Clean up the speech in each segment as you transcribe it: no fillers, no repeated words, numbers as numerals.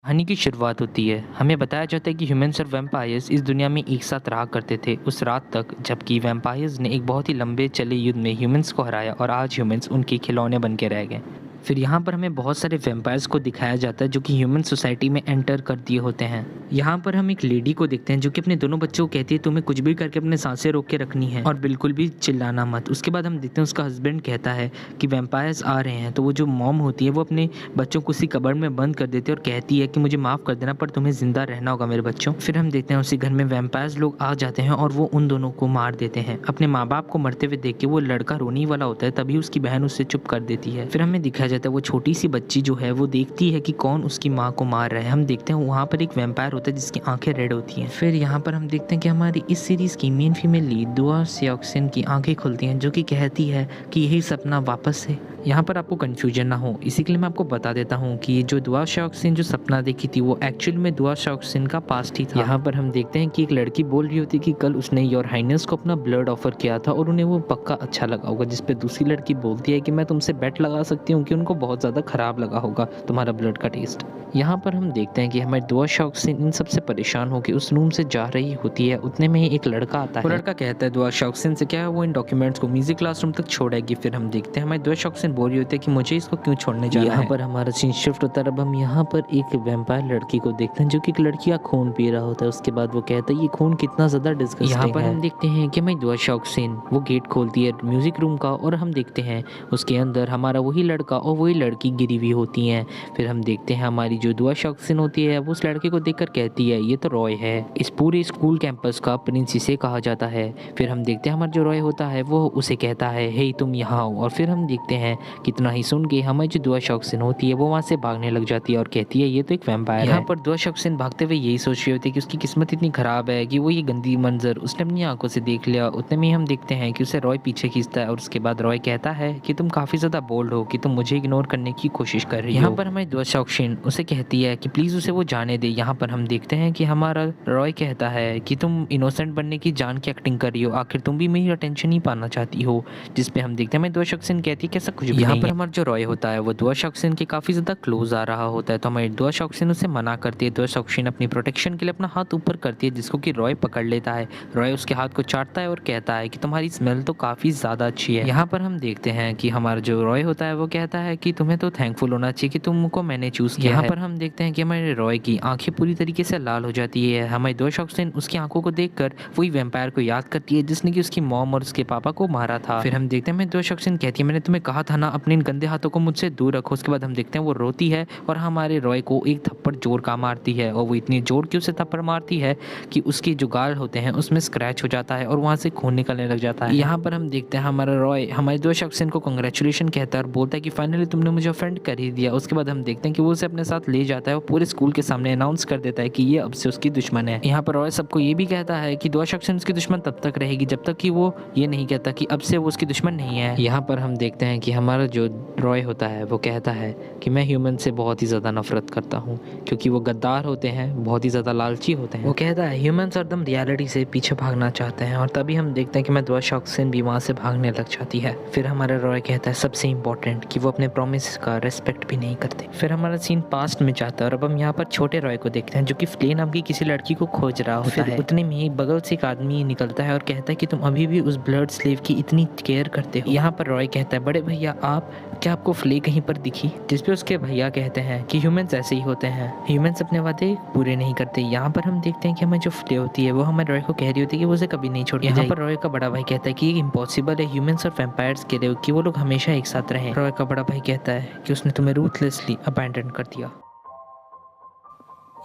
कहानी की शुरुआत होती है। हमें बताया जाता है कि ह्यूमंस और वैम्पायर्स इस दुनिया में एक साथ रहा करते थे उस रात तक, जबकि वैम्पायर्स ने एक बहुत ही लंबे चले युद्ध में ह्यूमंस को हराया और आज ह्यूमंस उनके खिलौने बन के रह गए। फिर यहाँ पर हमें बहुत सारे वैम्पायर्स को दिखाया जाता है जो कि ह्यूमन सोसाइटी में एंटर कर दिए होते हैं। यहाँ पर हम एक लेडी को देखते हैं जो कि अपने दोनों बच्चों को कहती है तुम्हें कुछ भी करके अपने सांसें रोक के रखनी है और बिल्कुल भी चिल्लाना मत। उसके बाद हम देखते हैं उसका हस्बैंड कहता है कि वैम्पायर्स आ रहे हैं, तो वो जो मॉम होती है वो अपने बच्चों को उसी कबर्ड में बंद कर देती है और कहती है कि मुझे माफ़ कर देना पर तुम्हें जिंदा रहना होगा मेरे बच्चों। फिर हम देखते हैं उसी घर में वैम्पायर्स लोग आ जाते हैं और वो उन दोनों को मार देते हैं। अपने माँ बाप को मरते हुए देख के वो लड़का रोने वाला होता है, तभी उसकी बहन उससे चुप कर देती है। फिर हमें दिखाया जाता है वो छोटी सी बच्ची जो है वो देखती है कि कौन उसकी माँ को मार रहा है। हम देखते हैं वहाँ पर एक वैम्पायर होता है जिसकी आंखें रेड होती हैं। फिर यहाँ पर हम देखते हैं कि हमारी इस सीरीज की मेन फीमेल लीड दुआ सियोक्सिन की आंखें खुलती हैं जो कि कहती है कि यही सपना वापस है। यहाँ पर आपको कंफ्यूजन ना हो इसी के लिए मैं आपको बता देता हूँ कि जो दुआ सियोक्सिन जो सपना देखी थी वो एक्चुअल में दुआ सियोक्सिन का पास्ट ही था। यहाँ पर हम देखते हैं कि एक लड़की बोल रही होती है कि कल उसने योर हाइनेस को अपना ब्लड ऑफर किया था और उन्हें वो पक्का अच्छा लगा होगा, जिस पे दूसरी लड़की बोलती है कि मैं तुमसे बेट लगा सकती हूँ कि उनको बहुत ज़्यादा खराब लगा होगा तुम्हारा ब्लड का टेस्ट। यहाँ पर हम देखते हैं कि हमारी दुआ सियोक्सिन इन सबसे परेशान होकर उस रूम से जा रही होती है। उतने में ही एक लड़का आता है। वो लड़का कहता है दुआ सियोक्सिन से क्या वो इन डॉक्यूमेंट्स को म्यूजिक क्लासरूम तक छोड़ेगी। फिर हम देखते हैं हमारी दुआ सियोक्सिन बोल रही होती है कि मुझे इसको क्यों छोड़ने जाना है। यहाँ पर हमारा सीन शिफ्ट होता है। अब हम यहाँ पर एक वैम्पायर लड़की को देखते हैं जो कि एक लड़की का खून पी रहा होता है। उसके बाद वो कहता है ये खून कितना ज्यादा डिस्गस्टिंग है। यहाँ पर हम देखते हैं कि हमारी दुआ सियोक्सिन वो गेट खोलती है म्यूजिक रूम का और हम देखते हैं उसके अंदर हमारा वही लड़का और वही लड़की गिरी हुई होती हैं। फिर हम देखते हैं हमारी जो दुआ सियोक्सिन होती है वो उस लड़के को देखकर कहती है ये तो रॉय है, इस पूरे स्कूल कैंपस का प्रिंस इसे कहा जाता है। फिर हम देखते हैं हमारा जो रॉय होता है वो उसे कहता है हे तुम यहाँ आओ। और फिर हम देखते हैं कितना ही सुन के हमारी जो दुआ सियोक्सिन होती है वो वहाँ से भागने लग जाती है और कहती है ये तो एक वैम्पायर है। यहाँ पर दुआ सियोक्सिन भागते हुए यही सोच रही होती है कि उसकी किस्मत इतनी खराब है कि वो ये गंदी मंजर उसने अपनी आंखों से देख लिया। उतने में हम देखते हैं कि उसे रॉय पीछे खींचता है और उसके बाद रॉय कहता है कि तुम काफी ज्यादा बोल्ड हो कि तुम मुझे इग्नोर करने की कोशिश कर रही हो। यहाँ पर हमारी दुआ सियोक्सिन उसे कहती है कि प्लीज उसे वो जाने दे। यहाँ पर हम देखते हैं कि हमारा रॉय कहता है कि तुम इनोसेंट बनने की जान की एक्टिंग कर रही हो, आखिर तुम भी मेरी अटेंशन ही पाना चाहती हो। जिस पे हम देखते हैं हमारी दुआ सियोक्सिन कहती है कि ऐसा कुछ भी यहाँ पर हमारा जो रॉय होता है वो दुआ सियोक्सिन के काफी ज्यादा क्लोज आ रहा होता है, तो हमारी दुआ सियोक्सिन उसे मना करती है। दुआ सियोक्सिन अपनी प्रोटेक्शन के लिए अपना हाथ ऊपर करती है जिसको कि रॉय पकड़ लेता है। रॉय उसके हाथ को चाटता है और कहता है कि तुम्हारी स्मेल तो काफी ज्यादा अच्छी है। यहाँ पर हम देखते हैं कि हमारा जो रॉय होता है वो कहता है कि तुम्हें तो थैंकफुल होना चाहिए कि तुमको मैंने चूज किया। यहाँ पर हम देखते हैं कि हमारे रॉय की आंखें पूरी तरीके से लाल हो जाती है। हमारी दुआ सियोक्सिन उसकी आंखों को देखकर वही वैम्पायर को याद करती है जिसने कि उसकी मॉम और उसके पापा को मारा था। फिर हम देखते हैं हमारी दुआ सियोक्सिन कहती है मैंने तुम्हें कहा था ना अपने इन गंदे हाथों को मुझसे दूर रखो। उसके बाद हम देखते हैं वो रोती है और हमारे रॉय को एक थप्पड़ जोर का मारती है और वो इतनी जोर की उसे थप्पड़ मारती है कि उसके जो गाल होते हैं उसमें स्क्रैच हो जाता है और वहाँ से खून निकलने लग जाता है। यहाँ पर हम देखते हैं हमारा रॉय हमारी दुआ सियोक्सिन को कंग्रेचुलेशन कहता है और बोलता है कि फाइनली तुमने मुझे ऑफेंड कर ही दिया। उसके बाद हम देखते हैं कि वो उसे अपने साथ ले जाता है और पूरे स्कूल के सामने अनाउंस कर देता है कि ये अब से उसकी दुश्मन है। यहाँ पर रॉय सबको ये भी कहता है कि दुआ सियोक्सिन उसकी दुश्मन तब तक रहेगी जब तक कि वो ये नहीं कहता कि अब से वो उसकी दुश्मन नहीं है। यहाँ पर हम देखते हैं कि हमारा जो रॉय होता है वो कहता है कि मैं ह्यूमन से बहुत ही ज़्यादा नफरत करता हूँ क्योंकि वो गद्दार होते हैं, बहुत ही ज़्यादा लालची होते हैं। वो कहता है ह्यूमन्स हरदम रियलिटी से पीछे भागना चाहते हैं और तभी हम देखते हैं कि मैं दुआ सियोक्सिन भी वहाँ से भागने लग जाती है। फिर हमारा रॉय कहता है सबसे इम्पोर्टेंट कि वो अपने प्रॉमिस का रेस्पेक्ट भी नहीं करते। फिर हमारा सीन पास्ट में जाता है और अब हम यहाँ पर छोटे रॉय को देखते हैं जो कि फ्ले नाम की किसी लड़की को खोज रहा होता है। उतने में ही बगल से एक आदमी निकलता है और कहता है कि तुम अभी भी उस ब्लड स्लेव की इतनी केयर करते हो। यहाँ पर रॉय कहता है बड़े भैया आप क्या आपको फ्ले कहीं पर दिखी? जिस पे उसके भैया कहते हैं कि ह्यूमंस ऐसे ही होते हैं, ह्यूमंस अपने वादे पूरे नहीं करते। यहाँ पर हम देखते हैं कि हमें जो फ्ले होती है वो हमारे रॉय को कह रही होती है कि वो उसे कभी नहीं छोड़ती। यहाँ पर रॉय का बड़ा भाई कहता है कि ये इम्पॉसिबल है ह्यूमंस और वैम्पायर्स के लिए कि वो लोग हमेशा एक साथ रहें। रॉय का बड़ा भाई कहता है कि उसने तुम्हें रूथलेसली अबैंडन कर दिया।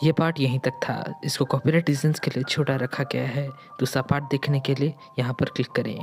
ये पार्ट यहीं तक था। इसको कॉपीराइट रीजंस के लिए छोटा रखा गया है। दूसरा पार्ट देखने के लिए यहाँ पर क्लिक करें।